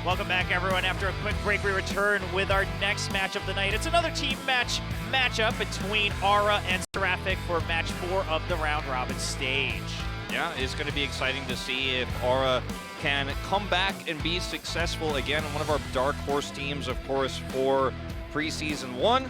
Welcome back, everyone. After a quick break, we return with our next match of the night. It's another team matchup between Aura and Seraphic for match 4 of the round-robin stage. Yeah, it's going to be exciting to see if Aura can come back and be successful again. One of our dark horse teams, of course, for Preseason 1.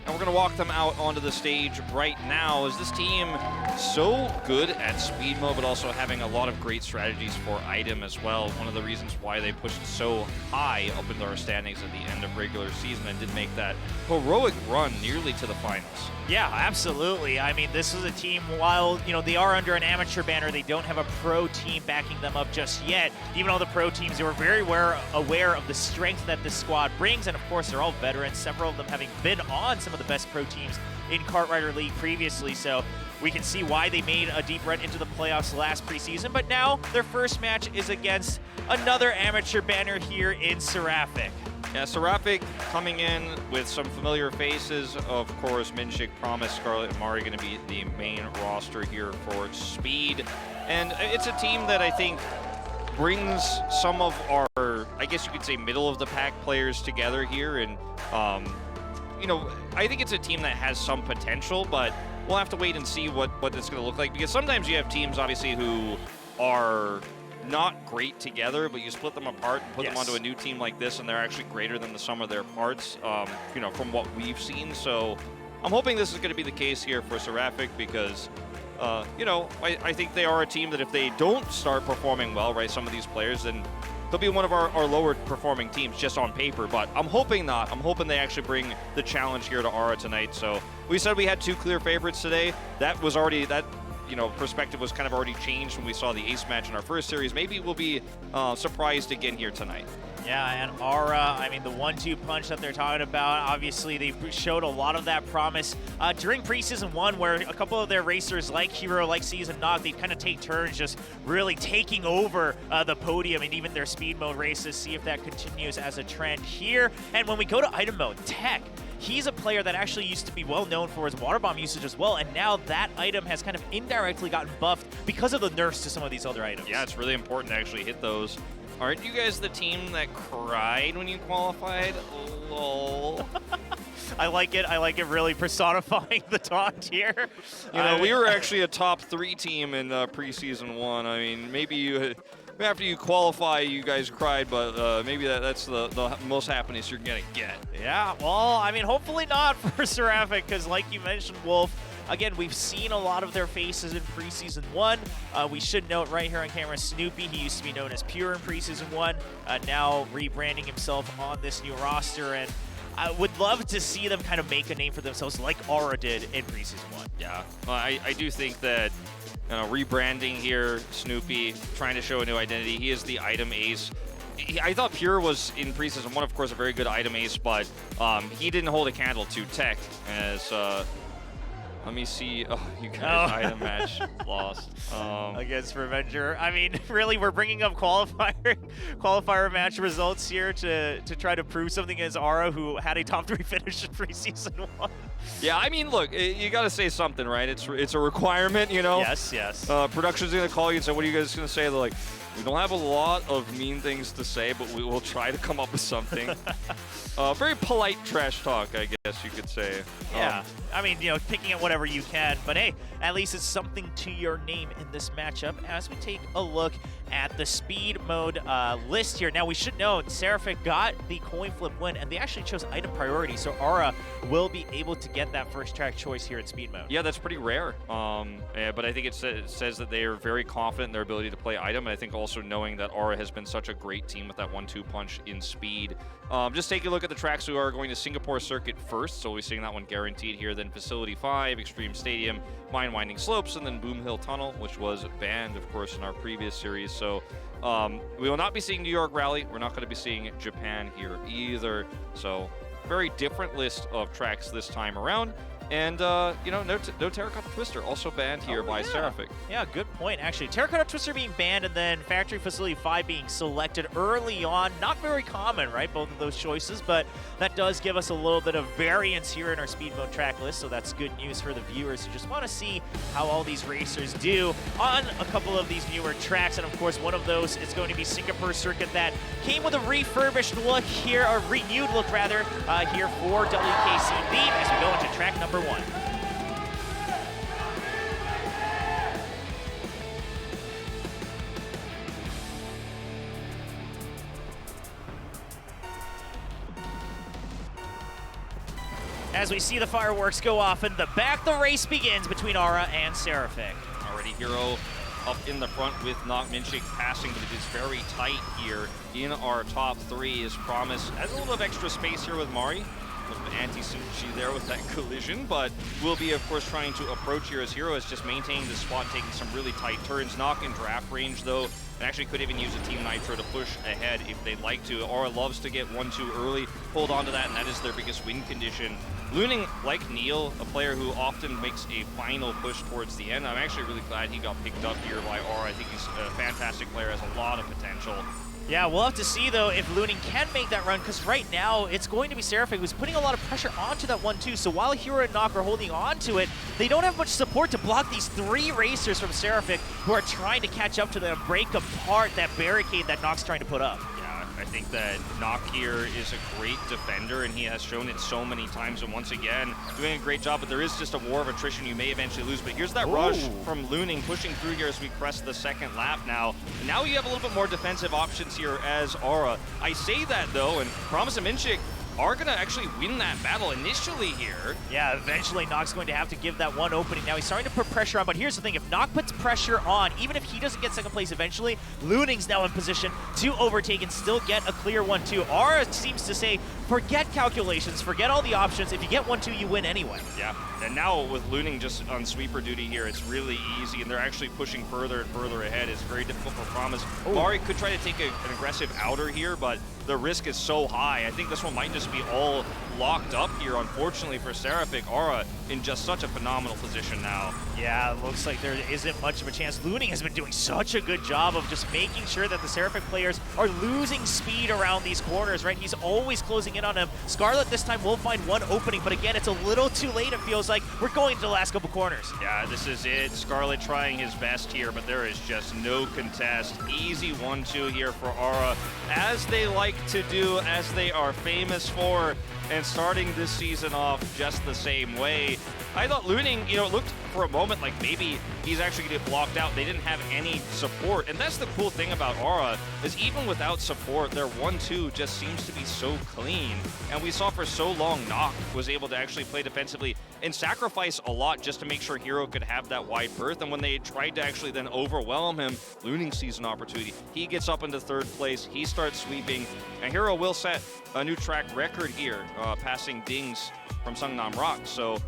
And we're going to walk them out onto the stage right now. Is this team so good at speed mode, but also having a lot of great strategies for item as well. One of the reasons why they pushed so high up into our standings at the end of regular season and did make that heroic run nearly to the finals. Yeah, absolutely. I mean, this is a team, while, you know, they are under an amateur banner, they don't have a pro team backing them up just yet. Even all the pro teams, they were very aware of the strength that this squad brings, and of course, they're all veterans, several of them having been on some of the best pro teams in Kartrider League previously, so we can see why they made a deep run into the playoffs last preseason. But now their first match is against another amateur banner here in Seraphic. Yeah, Seraphic coming in with some familiar faces. Of course, MINSIK, Promise, Scarlet, and Mari going to be the main roster here for Speed. And it's a team that I think brings some of our, I guess you could say, middle-of-the-pack players together here. And, you know, I think it's a team that has some potential, but we'll have to wait and see what it's going to look like. Because sometimes you have teams, obviously, who are not great together, but you split them apart and put them onto a new team like this, and they're actually greater than the sum of their parts, you know, from what we've seen. So I'm hoping this is going to be the case here for Seraphic because, you know, I think they are a team that if they don't start performing well, right, some of these players, then they'll be one of our lower performing teams just on paper. But I'm hoping not. I'm hoping they actually bring the challenge here to Aura tonight. So we said we had 2 clear favorites today. That was already, that, you know, perspective was kind of already changed when we saw the ace match in our first series. Maybe we'll be surprised again here tonight. Yeah, and Aura, I mean, the 1-2 punch that they're talking about, obviously they showed a lot of that promise during Preseason 1, where a couple of their racers like Hero, like Season Nog, they kind of take turns just really taking over the podium and even their speed mode races. See if that continues as a trend here. And when we go to item mode, Tech, he's a player that actually used to be well known for his water bomb usage as well, and now that item has kind of indirectly gotten buffed because of the nerfs to some of these other items. Yeah, it's really important to actually hit those. Aren't you guys the team that cried when you qualified? Lol. I like it really personifying the taunt here. You know, we were actually a top 3 team in Preseason 1. I mean, maybe you, after you qualify, you guys cried, but maybe that's the most happiness you're gonna get. Yeah, well, I mean, hopefully not for Seraphic, because like you mentioned, Wolf, again, we've seen a lot of their faces in Preseason 1. We should note right here on camera, Snoopy, he used to be known as Pure in Preseason 1, now rebranding himself on this new roster, and I would love to see them kind of make a name for themselves like Aura did in Preseason 1. Yeah, well, I do think that, you know, rebranding here, Snoopy, trying to show a new identity. He is the item ace. I thought Pure was, in Preseason 1, of course, a very good item ace, but he didn't hold a candle to Tech as... let me see. Oh, you guys, item match lost. Against Revenger. I mean, really, we're bringing up qualifier match results here to try to prove something against Aura, who had a top 3 finish in Preseason 1. Yeah, I mean, look, you got to say something, right? It's a requirement, you know? Yes, yes. Production's going to call you and say, what are you guys going to say? They're like, we don't have a lot of mean things to say, but we will try to come up with something. Very polite trash talk, I guess you could say. Yeah, I mean, you know, picking at whatever you can, but hey, at least it's something to your name in this matchup as we take a look at the speed mode list here. Now, we should note, Seraphic got the coin flip win, and they actually chose item priority, so Aura will be able to get that first track choice here in speed mode. Yeah, that's pretty rare, yeah, but I think it says that they are very confident in their ability to play item, and I think also knowing that Aura has been such a great team with that 1-2 punch in speed. Just take a look at the tracks. We are going to Singapore Circuit first, so we'll be seeing that one guaranteed here. Then Facility 5, Extreme Stadium, Mine Winding Slopes, and then Boom Hill Tunnel, which was banned, of course, in our previous series. So we will not be seeing New York Rally. We're not going to be seeing Japan here either. So very different list of tracks this time around. And, you know, no Terracotta Twister, also banned here by Seraphic. Yeah, good point, actually. Terracotta Twister being banned and then Factory Facility 5 being selected early on. Not very common, right, both of those choices, but that does give us a little bit of variance here in our speed mode track list, so that's good news for the viewers who just want to see how all these racers do on a couple of these newer tracks. And, of course, one of those is going to be Singapore Circuit that came with a refurbished look here, or renewed look, rather, here for WKC Beam as we go into track number 1. As we see the fireworks go off in the back, the race begins between Aura and Seraphic. Already Hero up in the front with not MINSIK passing, but it is very tight here in our top 3 as promised. Has a little bit of extra space here with Mari. A little bit anti-Sushi there with that collision, but will be, of course, trying to approach here as Hero is just maintaining the spot, taking some really tight turns. Knock in draft range, though, and actually could even use a Team Nitro to push ahead if they'd like to. Aura loves to get 1-2 early, hold on to that, and that is their biggest win condition. Looning, like Neil, a player who often makes a final push towards the end. I'm actually really glad he got picked up here by Aura. I think he's a fantastic player, has a lot of potential. Yeah, we'll have to see, though, if Looning can make that run, because right now it's going to be Seraphic who's putting a lot of pressure onto that 1-2. So while Hero and Knock are holding on to it, they don't have much support to block these 3 racers from Seraphic who are trying to catch up to them and break apart that barricade that Knock's trying to put up. I think that Knock here is a great defender, and he has shown it so many times, and once again, doing a great job, but there is just a war of attrition you may eventually lose. But here's that rush from Looning, pushing through here as we crest the second lap now. And now you have a little bit more defensive options here as Aura. I say that, though, and Promise and MINSIK are going to actually win that battle initially here. Yeah, eventually Knock's going to have to give that one opening. Now he's starting to put pressure on, but here's the thing. If Knock puts pressure on, even if he doesn't get second place eventually, Looning's now in position to overtake and still get a clear 1-2. Aura seems to say, forget calculations, forget all the options. If you get 1-2, you win anyway. Yeah, and now with Looning just on sweeper duty here, it's really easy, and they're actually pushing further and further ahead. It's very difficult for Promise. Mari could try to take an aggressive outer here, but the risk is so high. I think this one might just be all locked up here, unfortunately for Seraphic. Aura in just such a phenomenal position now. Yeah, it looks like there isn't much of a chance. Looning has been doing such a good job of just making sure that the Seraphic players are losing speed around these corners, right? He's always closing in on them. Scarlet this time will find one opening, but again, it's a little too late, it feels like. We're going to the last couple corners. Yeah, this is it. Scarlet trying his best here, but there is just no contest. Easy 1-2 here for Aura, as they like to do, as they are famous for, and starting this season off just the same way. I thought Looning, you know, looked for a moment like maybe he's actually going to get blocked out. They didn't have any support, and that's the cool thing about Aura, is even without support, their 1-2 just seems to be so clean. And we saw for so long Knock was able to actually play defensively and sacrifice a lot just to make sure Hero could have that wide berth. And when they tried to actually then overwhelm him, Looning sees an opportunity. He gets up into third place, he starts sweeping, and Hero will set a new track record here, passing Dings from Sungnam Rock. So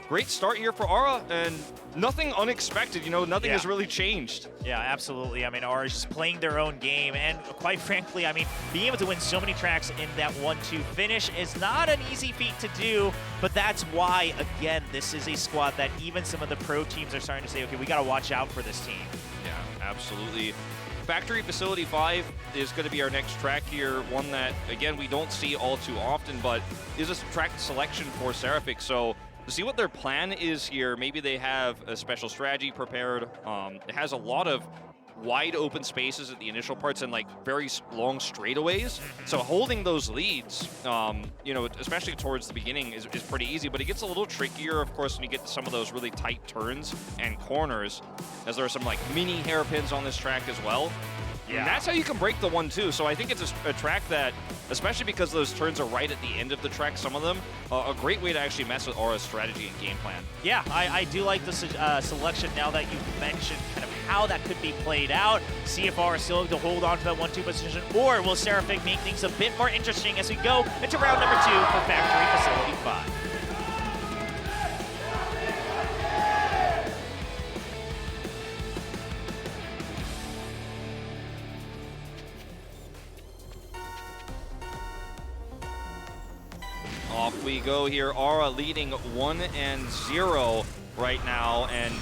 great start here for Aura, and nothing unexpected, you know, nothing has really changed. Yeah, absolutely. I mean, Aura is just playing their own game, and quite frankly, I mean, being able to win so many tracks in that 1-2 finish is not an easy feat to do, but that's why, again, this is a squad that even some of the pro teams are starting to say, okay, we got to watch out for this team. Yeah, absolutely. Factory Facility 5 is going to be our next track here, one that, again, we don't see all too often, but is a track selection for Seraphic. So to see what their plan is here, maybe they have a special strategy prepared. It has a lot of wide open spaces at the initial parts and like very long straightaways. So holding those leads, you know, especially towards the beginning is pretty easy, but it gets a little trickier, of course, when you get to some of those really tight turns and corners, as there are some like mini hairpins on this track as well. Yeah. And that's how you can break the 1-2. So I think it's a track that, especially because those turns are right at the end of the track, some of them, a great way to actually mess with Aura's strategy and game plan. Yeah, I do like the selection now that you've mentioned kind of how that could be played out. See if Aura still to hold on to that 1-2 position, or will Seraphic make things a bit more interesting as we go into round number 2 for Factory Facility 5. off we go here. Aura leading 1-0 right now, and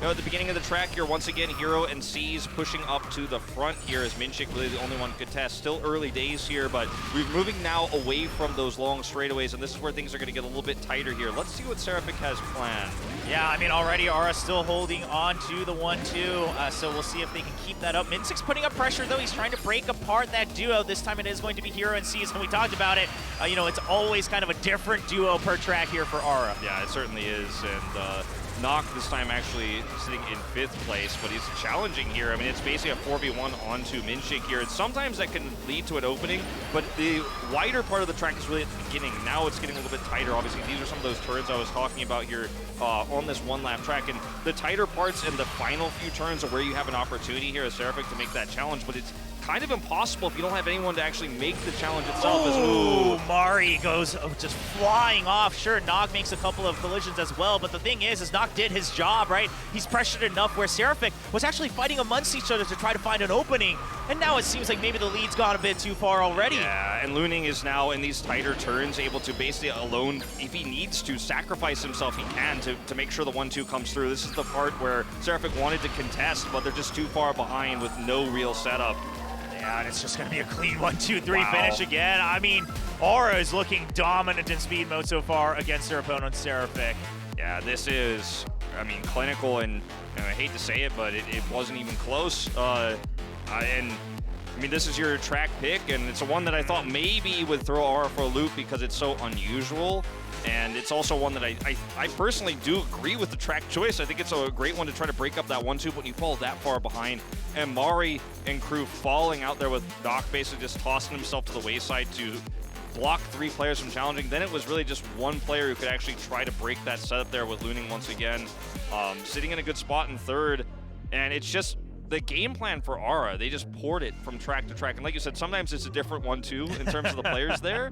at the beginning of the track here, once again, Hero and C's pushing up to the front here as MINSIK really the only one could test. Still early days here, but we're moving now away from those long straightaways, and this is where things are going to get a little bit tighter here. Let's see what Seraphic has planned. Yeah, I mean, already Aura still holding on to the 1-2, so we'll see if they can keep that up. MINSIK's putting up pressure, though. He's trying to break apart that duo. This time it is going to be Hero and C's, and we talked about it. You know, it's always kind of a different duo per track here for Aura. Yeah, it certainly is, and Nock this time actually sitting in 5th place, but he's challenging here. I mean, it's basically a 4v1 onto MINSIK here, and sometimes that can lead to an opening, but the wider part of the track is really at the beginning. Now it's getting a little bit tighter. Obviously, these are some of those turns I was talking about here on this one-lap track, and the tighter parts and the final few turns are where you have an opportunity here as Seraphic to make that challenge, but it's kind of impossible if you don't have anyone to actually make the challenge itself. Ooh, Mari goes just flying off. Sure, Nock makes a couple of collisions as well, but the thing is Nock did his job, right? He's pressured enough where Seraphic was actually fighting amongst each other to try to find an opening, and now it seems like maybe the lead's gone a bit too far already. Yeah, and Looning is now in these tighter turns able to basically alone, if he needs to, sacrifice himself, he can to make sure the 1-2 comes through. This is the part where Seraphic wanted to contest, but they're just too far behind with no real setup. Yeah, and it's just going to be a clean 1-2-3 finish again. I mean, Aura is looking dominant in speed mode so far against their opponent, Seraphic. Yeah, this is, I mean, clinical, and I hate to say it, but it wasn't even close. And I mean, this is your track pick, and it's a one that I thought maybe would throw Aura for a loop because it's so unusual. And it's also one that I personally do agree with the track choice. I think it's a great one to try to break up that 1-2, but when you fall that far behind, and Mari and crew falling out there with Doc basically just tossing himself to the wayside to block 3 players from challenging, then it was really just one player who could actually try to break that setup there with Looning once again. Sitting in a good spot in 3rd, and it's just the game plan for Aura. They just poured it from track to track. And like you said, sometimes it's a different 1-2 in terms of the players there.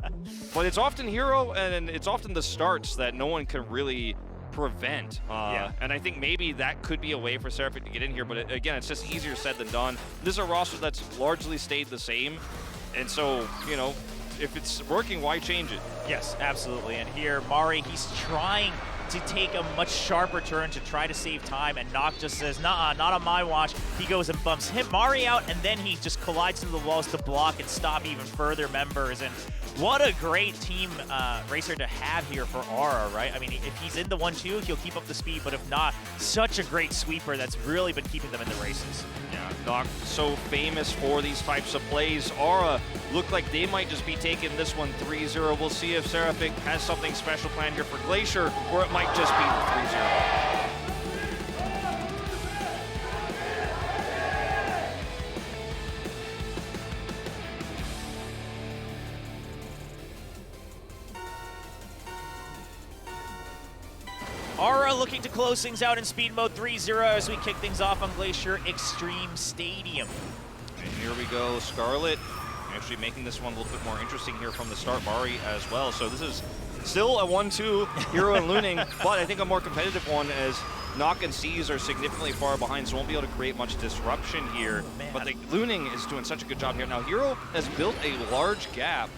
But it's often Hero, and it's often the starts that no one can really prevent. And I think maybe that could be a way for Seraphic to get in here. But again, it's just easier said than done. This is a roster that's largely stayed the same. And so, you know, if it's working, why change it? Yes, absolutely. And here, Mari, he's trying to take a much sharper turn to try to save time, and Nock just says, nah, not on my watch. He goes and bumps him, Mari out, and then he just collides into the walls to block and stop even further members. And what a great team racer to have here for Aura, right? I mean, if he's in the 1-2, he'll keep up the speed, but if not, such a great sweeper that's really been keeping them in the races. Yeah, Nock so famous for these types of plays. Aura look like they might just be taking this one 3-0. We'll see if Seraphic has something special planned here for Glacier, or it might just be the 3-0. Aura looking to close things out in speed mode 3-0 as we kick things off on Glacier Extreme Stadium. And here we go, Scarlet actually making this one a little bit more interesting here from the start, Mari as well. So this is still a 1-2, Hero and Looning, but I think a more competitive one as Nock and C's are significantly far behind, so won't be able to create much disruption here. But the Looning is doing such a good job here. Now Hero has built a large gap.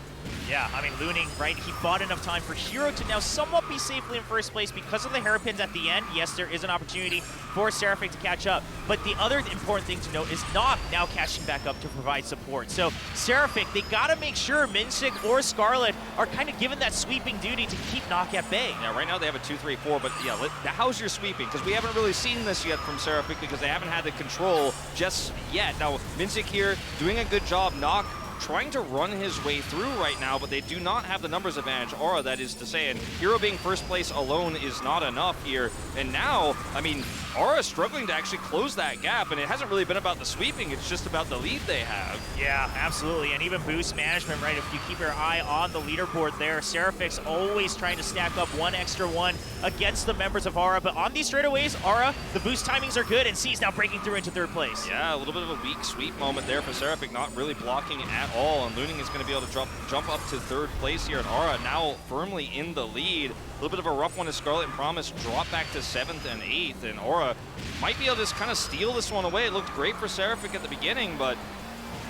Yeah, I mean, Looning, right, he bought enough time for Hero to now somewhat be safely in first place because of the hairpins at the end. Yes, there is an opportunity for Seraphic to catch up, but the other important thing to note is Nock now catching back up to provide support. So Seraphic, they gotta make sure MINSIK or Scarlet are kind of given that sweeping duty to keep Nock at bay. Yeah, right now they have a 2-3-4, but yeah, how's your sweeping? Because we haven't really seen this yet from Seraphic because they haven't had the control just yet. Now, MINSIK here doing a good job. Nock trying to run his way through right now, but they do not have the numbers advantage. Aura, that is to say, and Hero being first place alone is not enough here. And now, I mean, Aura struggling to actually close that gap, and it hasn't really been about the sweeping, it's just about the lead they have. Yeah, absolutely, and even boost management, right? If you keep your eye on the leaderboard there, Seraphic's always trying to stack up one extra one against the members of Aura, but on these straightaways, Aura, the boost timings are good, and C's now breaking through into 3rd place. Yeah, a little bit of a weak sweep moment there for Seraphic, not really blocking at all, and Looning is going to be able to jump up to 3rd place here, and Aura now firmly in the lead. A little bit of a rough one as Scarlet and Promise drop back to 7th and 8th, and Aura might be able to just kind of steal this one away. It looked great for Seraphic at the beginning, but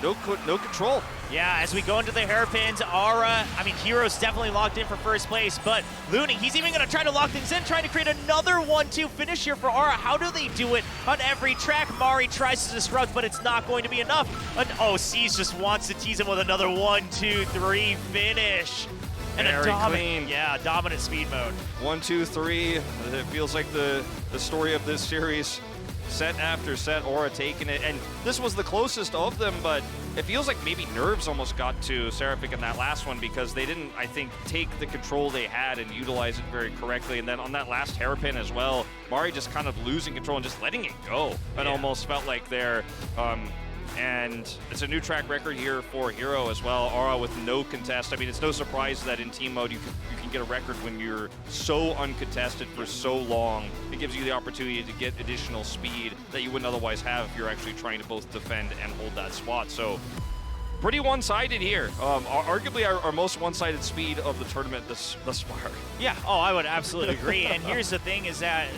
no control. Yeah, as we go into the hairpins, Aura, I mean, Hero's definitely locked in for first place, but Looney, he's even going to try to lock things in, trying to create another 1-2 finish here for Aura. How do they do it on every track? Mari tries to disrupt, but it's not going to be enough. And, oh, C's just wants to tease him with another 1-2-3 finish. And very a dominant, clean. Yeah, dominant speed mode. 1, 2, 3. It feels like the story of this series. Set after set, Aura taking it, and this was the closest of them, but it feels like maybe nerves almost got to Seraphic in that last one because they didn't, I think, take the control they had and utilize it very correctly. And then on that last hairpin as well, Mari just kind of losing control and just letting it go. It almost felt like they're, and it's a new track record here for Hero as well. Aura with no contest. I mean, it's no surprise that in team mode you can get a record when you're so uncontested for so long. It gives you the opportunity to get additional speed that you wouldn't otherwise have if you're actually trying to both defend and hold that spot. So pretty one-sided here. Arguably our most one-sided speed of the tournament thus far. Yeah, oh, I would absolutely agree. And here's the thing is that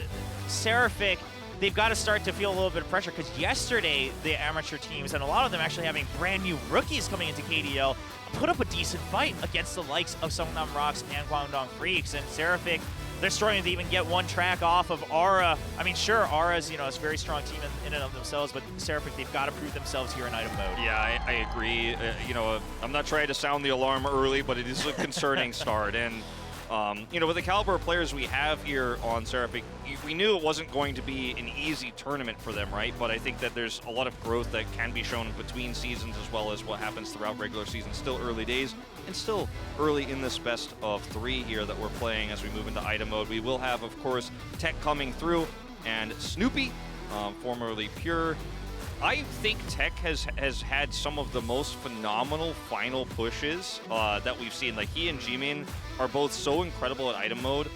Seraphic, they've got to start to feel a little bit of pressure because yesterday the amateur teams, and a lot of them actually having brand new rookies coming into KDL, put up a decent fight against the likes of Songnam Rocks and Guangdong Freaks. And Seraphic, they're struggling to even get one track off of Aura. I mean, sure, Aura's, you know, it's a very strong team in and of themselves, but Seraphic, they've got to prove themselves here in item mode. Yeah, I agree. You know, I'm not trying to sound the alarm early, but it is a concerning start. And you know, with the caliber of players we have here on Seraphic, we knew it wasn't going to be an easy tournament for them, right? But I think that there's a lot of growth that can be shown between seasons as well as what happens throughout regular season. Still early days and still early in this best of 3 here that we're playing as we move into item mode. We will have, of course, Tech coming through and Snoopy, formerly Pure. I think Tech has had some of the most phenomenal final pushes that we've seen. Like, he and Jimin are both so incredible at item mode.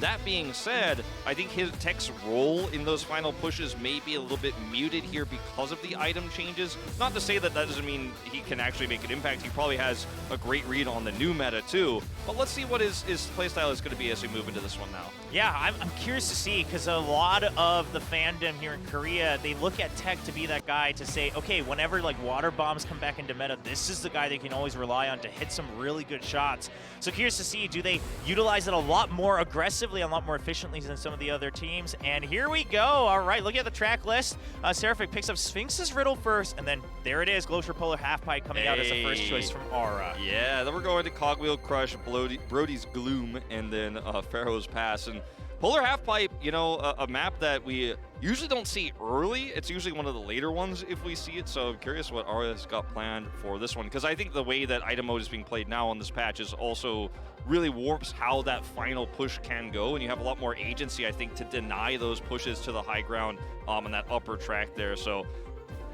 That being said, I think Tech's role in those final pushes may be a little bit muted here because of the item changes. Not to say that doesn't mean he can actually make an impact. He probably has a great read on the new meta too. But let's see what his playstyle is going to be as we move into this one now. Yeah, I'm curious to see, because a lot of the fandom here in Korea, they look at Tech to be that guy to say, okay, whenever like water bombs come back into meta, this is the guy they can always rely on to hit some really good shots. So curious to see, do they utilize it a lot more aggressively, a lot more efficiently than some of the other teams? And here we go. All right, look at the track list. Seraphic picks up Sphinx's Riddle first, and then there it is, Glacier Polar Halfpipe coming out as the first choice from Aura. Yeah, then we're going to Cogwheel Crush, Brody's Gloom, and then Pharaoh's Pass. And Polar Halfpipe, you know, a map that we usually don't see early. It's usually one of the later ones if we see it. So I'm curious what Aura's got planned for this one, because I think the way that item mode is being played now on this patch is also really warps how that final push can go, and you have a lot more agency, I think, to deny those pushes to the high ground on that upper track there. So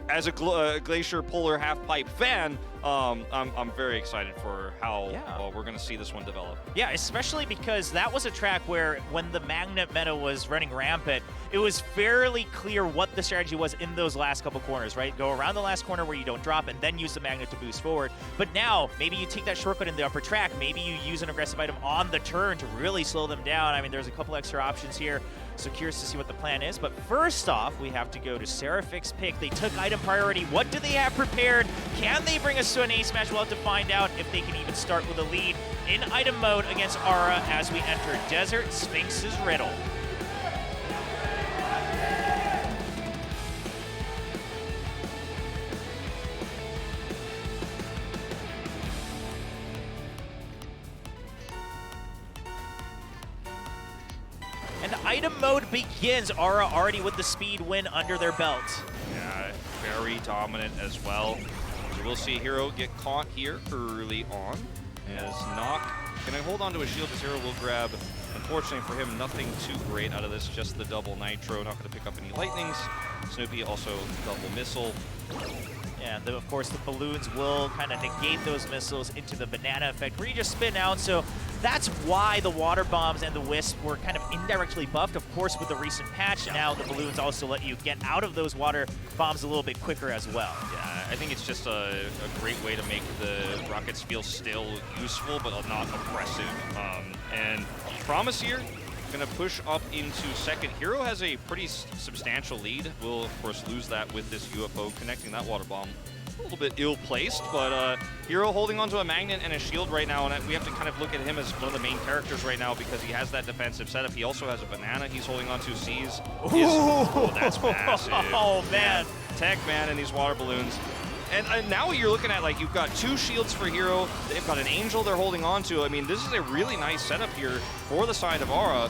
as a Glacier Polar Halfpipe fan, I'm very excited for how we're going to see this one develop. Yeah, especially because that was a track where when the Magnet meta was running rampant, it was fairly clear what the strategy was in those last couple corners, right? Go around the last corner where you don't drop and then use the Magnet to boost forward. But now, maybe you take that shortcut in the upper track, maybe you use an aggressive item on the turn to really slow them down. I mean, there's a couple extra options here, so curious to see what the plan is. But first off, we have to go to Seraphic's pick. They took item priority. What do they have prepared? Can they bring us to an ace match? We'll have to find out if they can even start with a lead in item mode against Aura as we enter Desert Sphinx's Riddle. And item mode begins. Aura already with the speed win under their belt. Yeah, very dominant as well. So we'll see Hero get caught here early on. As Knock can I hold on to a shield as Hero will grab. Unfortunately for him, nothing too great out of this, just the double nitro. Not going to pick up any lightnings. Snoopy also double missile. Yeah, and of course the balloons will kind of negate those missiles into the banana effect where you just spin out. So that's why the water bombs and the wisp were kind of indirectly buffed. Of course, with the recent patch, now the balloons also let you get out of those water bombs a little bit quicker as well. Yeah, I think it's just a great way to make the rockets feel still useful, but not oppressive. And Promise here, gonna push up into second. Hero has a pretty substantial lead. Will, of course, lose that with this UFO connecting that water bomb. a little bit ill-placed, but Hero holding onto a Magnet and a shield right now, and we have to kind of look at him as one of the main characters right now because he has that defensive setup. He also has a banana he's holding onto. Seas. Oh, that's massive. Oh, man. Tech, man, and these water balloons. And now you're looking at, like, you've got 2 shields for Hero. They've got an Angel they're holding on to. I mean, this is a really nice setup here for the side of Aura.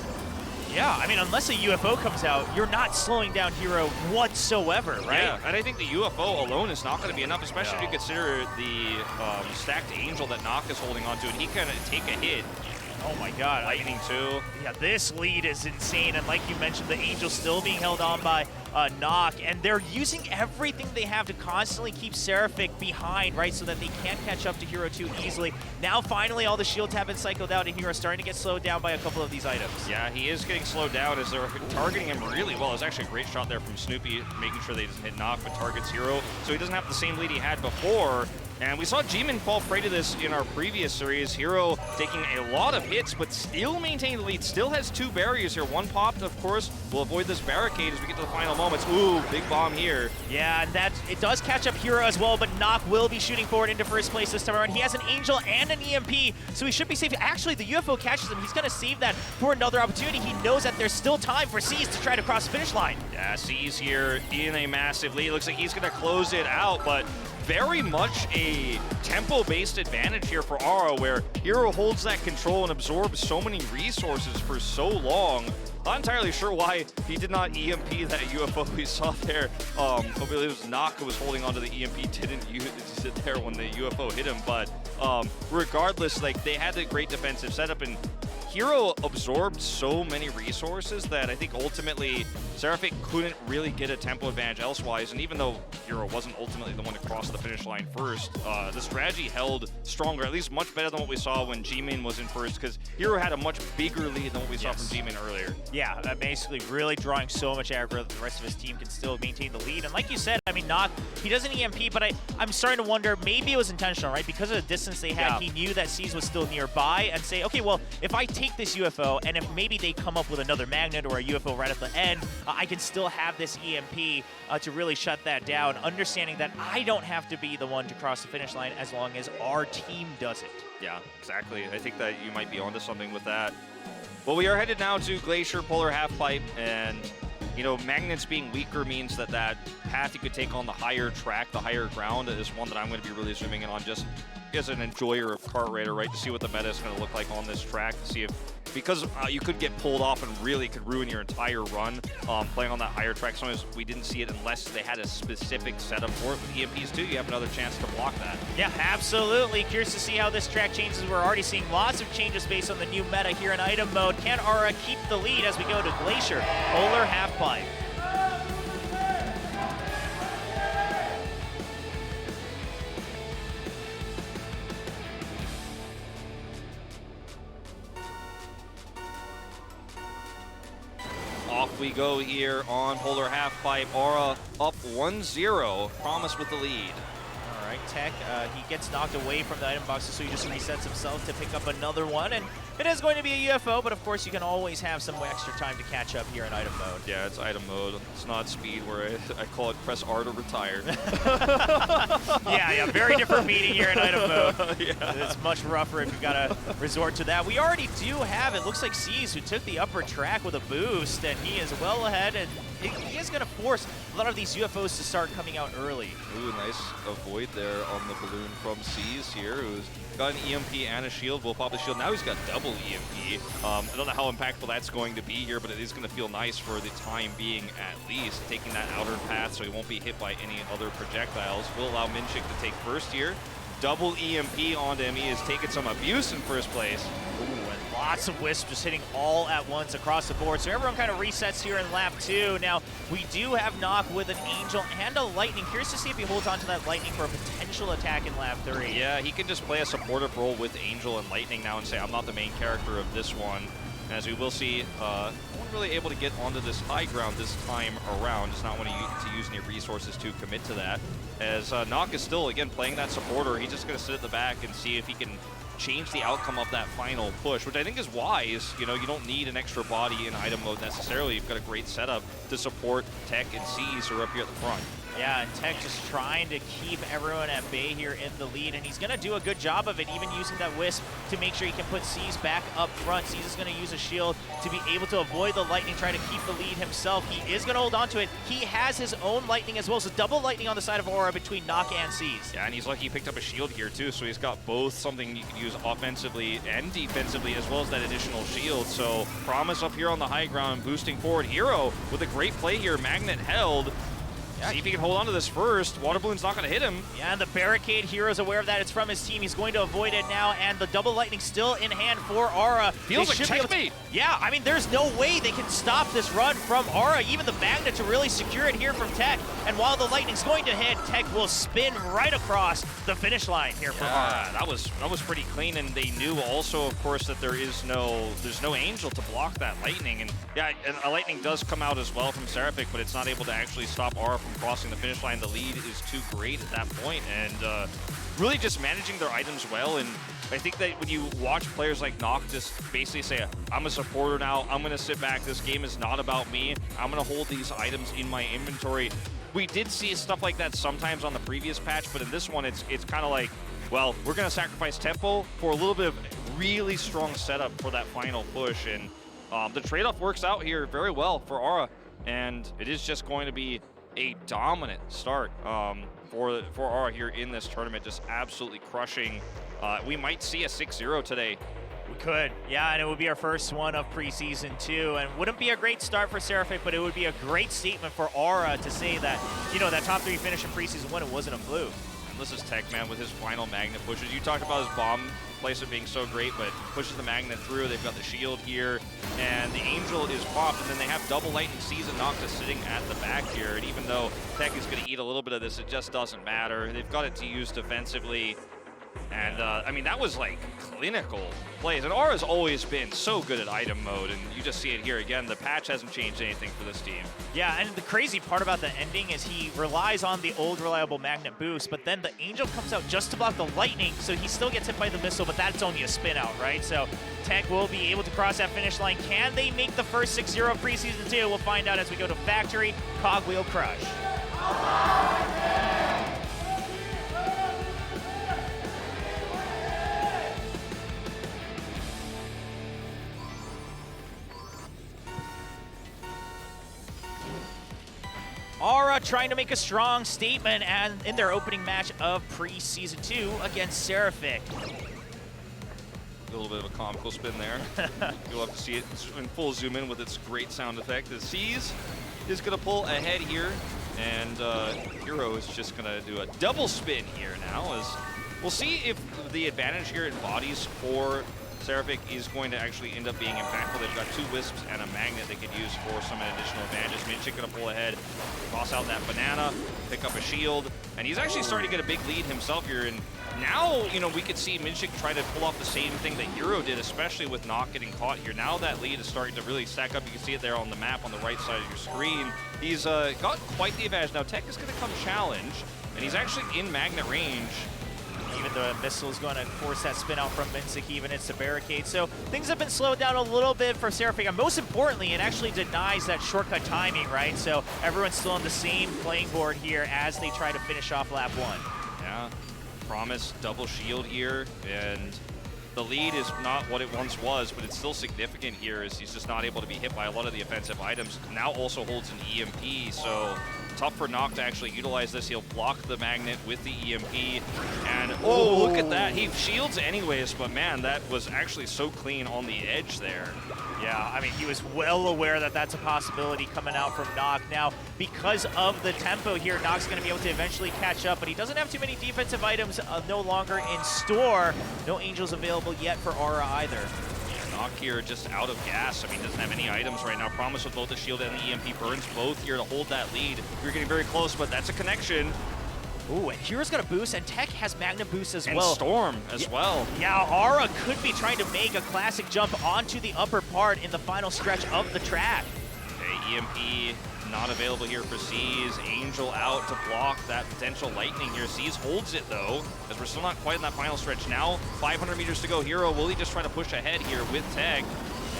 Yeah, I mean, unless a UFO comes out, you're not slowing down Hero whatsoever, right? Yeah, and I think the UFO alone is not going to be enough, especially if you consider the stacked Angel that Nock is holding on to, and he can take a hit. Oh my god. Lightning too. Yeah, this lead is insane, and like you mentioned, the Angel still being held on by Nock, and they're using everything they have to constantly keep Seraphic behind, right, so that they can't catch up to Hero too easily. Now finally all the shields have been cycled out, and Hero's starting to get slowed down by a couple of these items. Yeah, he is getting slowed down as they're targeting him really well. It's actually a great shot there from Snoopy, making sure they doesn't hit Nock, but targets Hero, so he doesn't have the same lead he had before. And we saw G-Man fall prey to this in our previous series. Hero taking a lot of hits, but still maintaining the lead. Still has 2 barriers here. One popped, of course. We'll avoid this barricade as we get to the final moments. Ooh, big bomb here. Yeah, and it does catch up Hero as well, but Nock will be shooting forward into first place this time around. He has an Angel and an EMP, so he should be safe. Actually, the UFO catches him. He's going to save that for another opportunity. He knows that there's still time for Seas to try to cross the finish line. Yeah, Seas here in a massive lead. Looks like he's going to close it out, but very much a tempo-based advantage here for Aura, where Hero holds that control and absorbs so many resources for so long. Not entirely sure why he did not EMP that UFO we saw there. I believe it was Nock who was holding onto the EMP, didn't use it there when the UFO hit him. But regardless, like, they had a great defensive setup, and Hero absorbed so many resources that I think ultimately Seraphic couldn't really get a tempo advantage elsewise, and even though Hero wasn't ultimately the one to cross the finish line first, the strategy held stronger, at least much better than what we saw when G-Man was in first, because Hero had a much bigger lead than what we saw from G-Man earlier. Yeah, basically really drawing so much aggro that the rest of his team can still maintain the lead. And like you said, I mean, Nock, he doesn't EMP, but I'm starting to wonder, maybe it was intentional, right? Because of the distance they had, he knew that Seas was still nearby, and say, okay, well, if I take this UFO, and if maybe they come up with another magnet or a UFO right at the end, I can still have this EMP to really shut that down, understanding that I don't have to be the one to cross the finish line as long as our team does it. Yeah, exactly. I think that you might be onto something with that. Well, we are headed now to Glacier Polar Halfpipe, and you know, magnets being weaker means that path you could take on the higher track, the higher ground, is one that I'm going to be really zooming in on just as an enjoyer of kart raider, right? To see what the meta is going to look like on this track, to see if, because you could get pulled off and really could ruin your entire run playing on that higher track. Sometimes we didn't see it unless they had a specific setup for it. With EMPs too, you have another chance to block that. Yeah, absolutely. Curious to see how this track changes. We're already seeing lots of changes based on the new meta here in item mode. Can Aura keep the lead as we go to Glacier Polar Halfpipe? Off we go here on Polar Halfpipe. Aura up 1-0. Promise with the lead. All right, Tech, he gets knocked away from the item boxes, so he just resets himself to pick up another one. And it is going to be a UFO, but of course you can always have some extra time to catch up here in item mode. Yeah, it's item mode. It's not speed, where I call it press R to retire. Yeah, very different meaning here in item mode. Yeah. It's much rougher if you gotta resort to that. We already do have, it looks like Seas, who took the upper track with a boost, and he is well ahead, and he is gonna force a lot of these UFOs to start coming out early. Ooh, nice avoid there on the balloon from Seas here, who's got an EMP and a shield. Will pop the shield. Now he's got double EMP. I don't know how impactful that's going to be here, but it is going to feel nice for the time being at least. Taking that outer path so he won't be hit by any other projectiles. Will allow MINSIK to take first here. Double EMP onto him. He has taken some abuse in first place. Ooh, and lots of wisps just hitting all at once across the board. So everyone kind of resets here in lap 2. Now, we do have Nock with an Angel and a Lightning. Curious to see if he holds on to that Lightning for a potential attack in lap 3. Yeah, he can just play a supportive role with Angel and Lightning now and say, I'm not the main character of this one. And as we will see, no one really able to get onto this high ground this time around. Just not wanting to use any resources to commit to that. As Nock is still, again, playing that supporter, he's just going to sit at the back and see if he can change the outcome of that final push, which I think is wise. You know, you don't need an extra body in item mode necessarily. You've got a great setup to support Tech and Seas who are up here at the front. Yeah, and Tech just trying to keep everyone at bay here in the lead, and he's going to do a good job of it, even using that Wisp to make sure he can put C's back up front. C's is going to use a shield to be able to avoid the lightning, try to keep the lead himself. He is going to hold on to it. He has his own lightning as well, so double lightning on the side of Aura between Nock and C's. Yeah, and he's lucky he picked up a shield here too, so he's got both something you can use offensively and defensively, as well as that additional shield. So Promise up here on the high ground, boosting forward. Hero with a great play here, Magnet held. Yeah, see if he can hold on to this first. Water Balloon's not going to hit him. Yeah, and the barricade, Hero's aware of that. It's from his team. He's going to avoid it now, and the double lightning still in hand for Aura. Feels like checkmate. Yeah, I mean, there's no way they can stop this run from Aura, even the Magnet to really secure it here from Tech. And while the lightning's going to hit, Tech will spin right across the finish line here for Aura. That was pretty clean, and they knew also, of course, that there's no Angel to block that lightning. And yeah, a lightning does come out as well from Seraphic, but it's not able to actually stop Aura from crossing the finish line. The lead is too great at that point, and really just managing their items well. And I think that when you watch players like Nock just basically say, I'm a supporter now, I'm going to sit back, this game is not about me, I'm going to hold these items in my inventory. We did see stuff like that sometimes on the previous patch, but in this one it's kind of like, well, we're going to sacrifice tempo for a little bit of really strong setup for that final push. And the trade-off works out here very well for Aura, and it is just going to be a dominant start for Aura here in this tournament, just absolutely crushing. We might see a 6-0 today. We could, yeah, and it would be our first one of preseason too, and wouldn't be a great start for Seraphic, but it would be a great statement for Aura to say that, you know, that top 3 finish in preseason 1, it wasn't a fluke. And this is Tech, man, with his final Magnet pushes. You talked about his bomb placement being so great, but pushes the Magnet through. They've got the shield here, and the Angel is popped, and then they have double lightning season Noctis sitting at the back here. And even though Tech is going to eat a little bit of this, it just doesn't matter. They've got it to use defensively. And, I mean, that was, like, clinical plays. And Aura's always been so good at item mode, and you just see it here again. The patch hasn't changed anything for this team. Yeah, and the crazy part about the ending is he relies on the old reliable Magnet boost, but then the Angel comes out just to block the lightning, so he still gets hit by the missile, but that's only a spin out, right? So Tech will be able to cross that finish line. Can they make the first 6-0 preseason 2? We'll find out as we go to Factory Cogwheel Crush. Aura trying to make a strong statement and in their opening match of Preseason 2 against Seraphic. A little bit of a comical spin there. You'll have to see it in full zoom in with its great sound effect. The C's is going to pull ahead here, and Hero is just going to do a double spin here now. As we'll see if the advantage here in bodies for Seraphic is going to actually end up being impactful. They've got 2 Wisps and a Magnet they could use for some additional advantage. MINSIK going to pull ahead, toss out that banana, pick up a shield, and he's actually starting to get a big lead himself here. And now, you know, we could see MINSIK try to pull off the same thing that Hero did, especially with Nock getting caught here. Now that lead is starting to really stack up. You can see it there on the map on the right side of your screen. He's got quite the advantage. Now Tech is going to come challenge, and he's actually in Magnet range. Even the missile is going to force that spin out from MINSIK, even it's a barricade. So things have been slowed down a little bit for Seraphic, and most importantly, it actually denies that shortcut timing, right? So everyone's still on the same playing board here as they try to finish off lap 1. Yeah, Promise double shield here, and the lead is not what it once was, but it's still significant here as he's just not able to be hit by a lot of the offensive items. Now also holds an EMP, so tough for Nock to actually utilize this. He'll block the Magnet with the EMP, and oh, look at that. He shields anyways, but man, that was actually so clean on the edge there. Yeah, I mean, he was well aware that that's a possibility coming out from Nock. Now, because of the tempo here, Nock's going to be able to eventually catch up, but he doesn't have too many defensive items no longer in store. No Angels available yet for Aura either. Nock here just out of gas. I mean, doesn't have any items right now. Promise with both the shield and the EMP burns both here to hold that lead. You're getting very close, but that's a connection. Ooh, and Hero's got a boost, and Tech has Magnet boost as well. And Storm as well. Yeah, Aura could be trying to make a classic jump onto the upper part in the final stretch of the track. Okay, EMP not available here for C's. Angel out to block that potential lightning here. C's holds it though, as we're still not quite in that final stretch. Now, 500 meters to go. Hero, will he just try to push ahead here with Tech?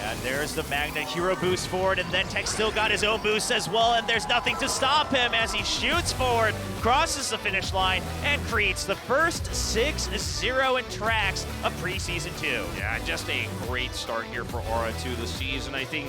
And there's the Magnet hero boost forward, and then Tech still got his own boost as well, and there's nothing to stop him as he shoots forward, crosses the finish line, and creates the first 6-0 in tracks of Preseason 2. Yeah, just a great start here for Aura to the season. I think,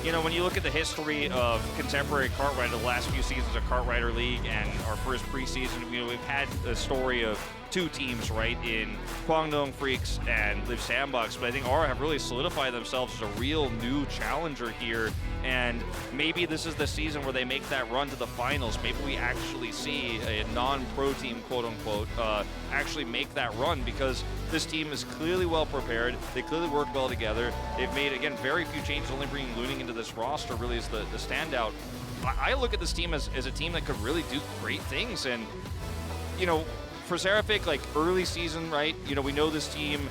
you know, when you look at the history of contemporary kart rider, the last few seasons of Kart Rider League and our first preseason, you know, we've had a story of two teams, right, in Guangdong Freaks and Live Sandbox, but I think Aura have really solidified themselves as a real new challenger here, and maybe this is the season where they make that run to the finals. Maybe we actually see a non-pro team, quote-unquote, actually make that run, because this team is clearly well prepared. They clearly work well together. They've made, again, very few changes, only bringing Looning into this roster really is the standout. I look at this team as a team that could really do great things, and, you know, for Seraphic, like early season, right? You know, we know this team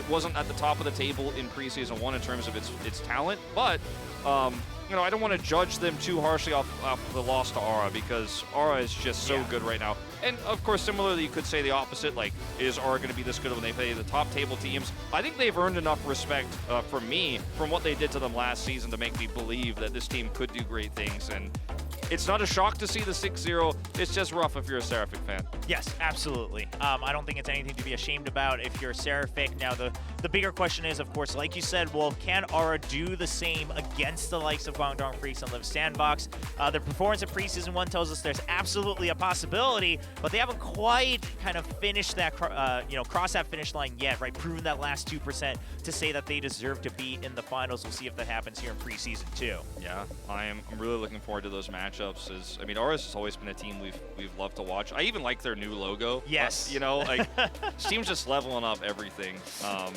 wasn't at the top of the table in preseason 1 in terms of its talent, but you know, I don't want to judge them too harshly off the loss to Aura, because Aura is just so good right now. And of course, similarly, you could say the opposite. Like, is Aura going to be this good when they play the top table teams? I think they've earned enough respect from me from what they did to them last season to make me believe that this team could do great things. And it's not a shock to see the 6-0. It's just rough if you're a Seraphic fan. Yes, absolutely. I don't think it's anything to be ashamed about if you're Seraphic. Now, the bigger question is, of course, like you said, well, can Aura do the same against the likes of Guangdong Freaks and Live Sandbox? Their performance in Preseason 1 tells us there's absolutely a possibility, but they haven't quite kind of finished that, you know, cross that finish line yet, right? Proven that last 2% to say that they deserve to be in the finals. We'll see if that happens here in Preseason 2. Yeah, I'm really looking forward to those matchups. I mean, Aura's has always been a team we've loved to watch. I even like their new logo. Yes. You know, like, this team's just leveling up everything.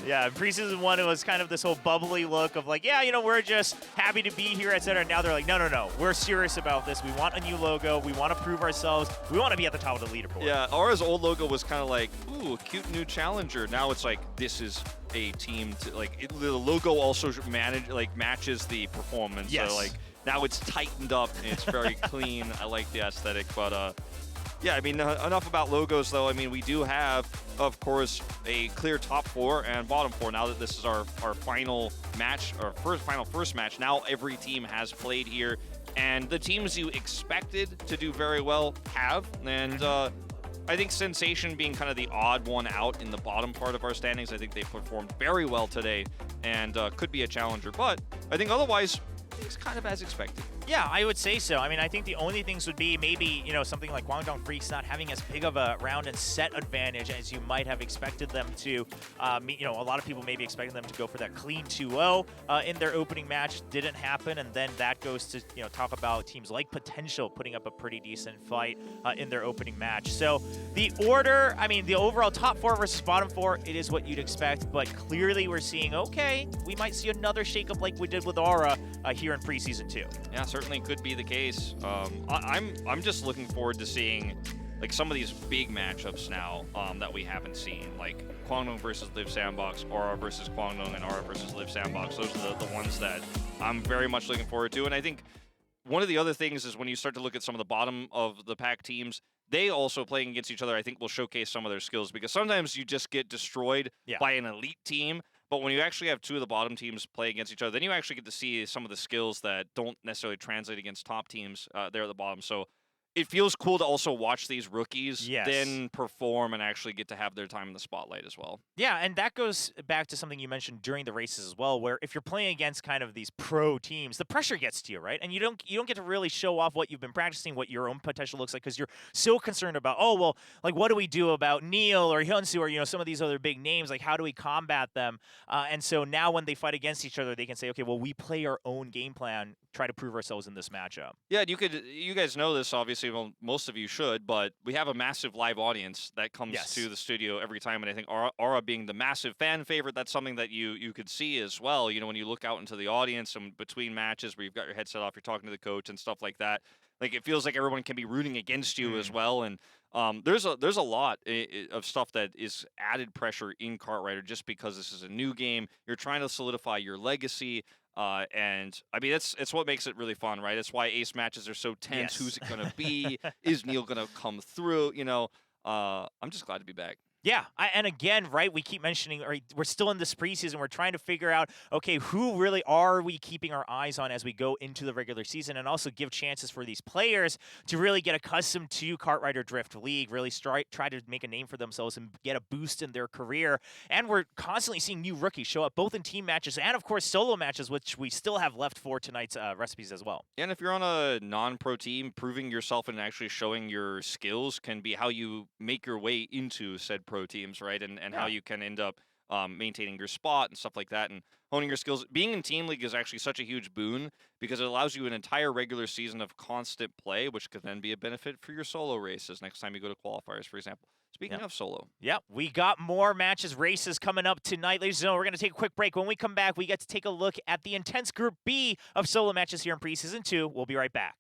Yeah, in Preseason 1, it was kind of this whole bubbly look of like, yeah, you know, we're just happy to be here, etc. Now they're like, no, we're serious about this. We want a new logo. We want to prove ourselves. We want to be at the top of the leaderboard. Yeah, Aura's old logo was kind of like, ooh, a cute new challenger. Now it's like, this is a team to, like, the logo also matches the performance. Yes. So, like, now it's tightened up and it's very clean. I like the aesthetic, but yeah, I mean, enough about logos, though. I mean, we do have, of course, a clear top 4 and bottom 4. Now that this is our final match, our first match, now every team has played here, and the teams you expected to do very well have, and I think Sensation being kind of the odd one out in the bottom part of our standings, I think they performed very well today and could be a challenger, but I think otherwise, it's kind of as expected. Yeah, I would say so. I mean, I think the only things would be maybe, you know, something like Guangdong Freaks not having as big of a round and set advantage as you might have expected them to. You know, a lot of people maybe expecting them to go for that clean 2-0 in their opening match. Didn't happen, and then that goes to, you know, talk about teams like Potential putting up a pretty decent fight in their opening match. So the order, I mean, the overall top 4 versus bottom 4, it is what you'd expect, but clearly we're seeing, okay, we might see another shakeup like we did with Aura here in Preseason 2. Yeah, certainly could be the case. I'm just looking forward to seeing, like, some of these big matchups now that we haven't seen, like Guangdong versus Live Sandbox, Aura versus Guangdong, and Aura versus Live Sandbox. Those are the ones that I'm very much looking forward to. And I think one of the other things is when you start to look at some of the bottom of the pack teams, they also playing against each other, I think, will showcase some of their skills, because sometimes you just get destroyed by an elite team. But when you actually have two of the bottom teams play against each other, then you actually get to see some of the skills that don't necessarily translate against top teams there at the bottom. So it feels cool to also watch these rookies then perform and actually get to have their time in the spotlight as well. Yeah, and that goes back to something you mentioned during the races as well, where if you're playing against kind of these pro teams, the pressure gets to you, right? And you don't get to really show off what you've been practicing, what your own potential looks like, because you're so concerned about, oh, well, like, what do we do about Neil or Hyunsu or, you know, some of these other big names? Like, how do we combat them? And so now when they fight against each other, they can say, okay, well, we play our own game plan, try to prove ourselves in this matchup. Yeah, you guys know this, obviously. Well, most of you should, but we have a massive live audience that comes to the studio every time, and I think Aura being the massive fan favorite, that's something that you could see as well. You know, when you look out into the audience and between matches where you've got your headset off, you're talking to the coach and stuff like that. Like, it feels like everyone can be rooting against you as well, and there's a lot of stuff that is added pressure in Kart Rider just because this is a new game. You're trying to solidify your legacy. And I mean, it's what makes it really fun, right? It's why ace matches are so tense. Who's it going to be? Is Neil going to come through? You know, I'm just glad to be back. Yeah, and again, right, we keep mentioning, right, we're still in this preseason. We're trying to figure out, okay, who really are we keeping our eyes on as we go into the regular season, and also give chances for these players to really get accustomed to Kartrider Drift League, really try to make a name for themselves and get a boost in their career. And we're constantly seeing new rookies show up, both in team matches and, of course, solo matches, which we still have left for tonight's recipes as well. And if you're on a non-pro team, proving yourself and actually showing your skills can be how you make your way into said pro teams, right? And how you can end up maintaining your spot and stuff like that and honing your skills. Being in Team League is actually such a huge boon because it allows you an entire regular season of constant play, which could then be a benefit for your solo races next time you go to qualifiers, for example. Speaking of solo. Yep, we got more matches, races coming up tonight. Ladies and gentlemen, we're going to take a quick break. When we come back, we get to take a look at the intense Group B of solo matches here in Preseason 2. We'll be right back.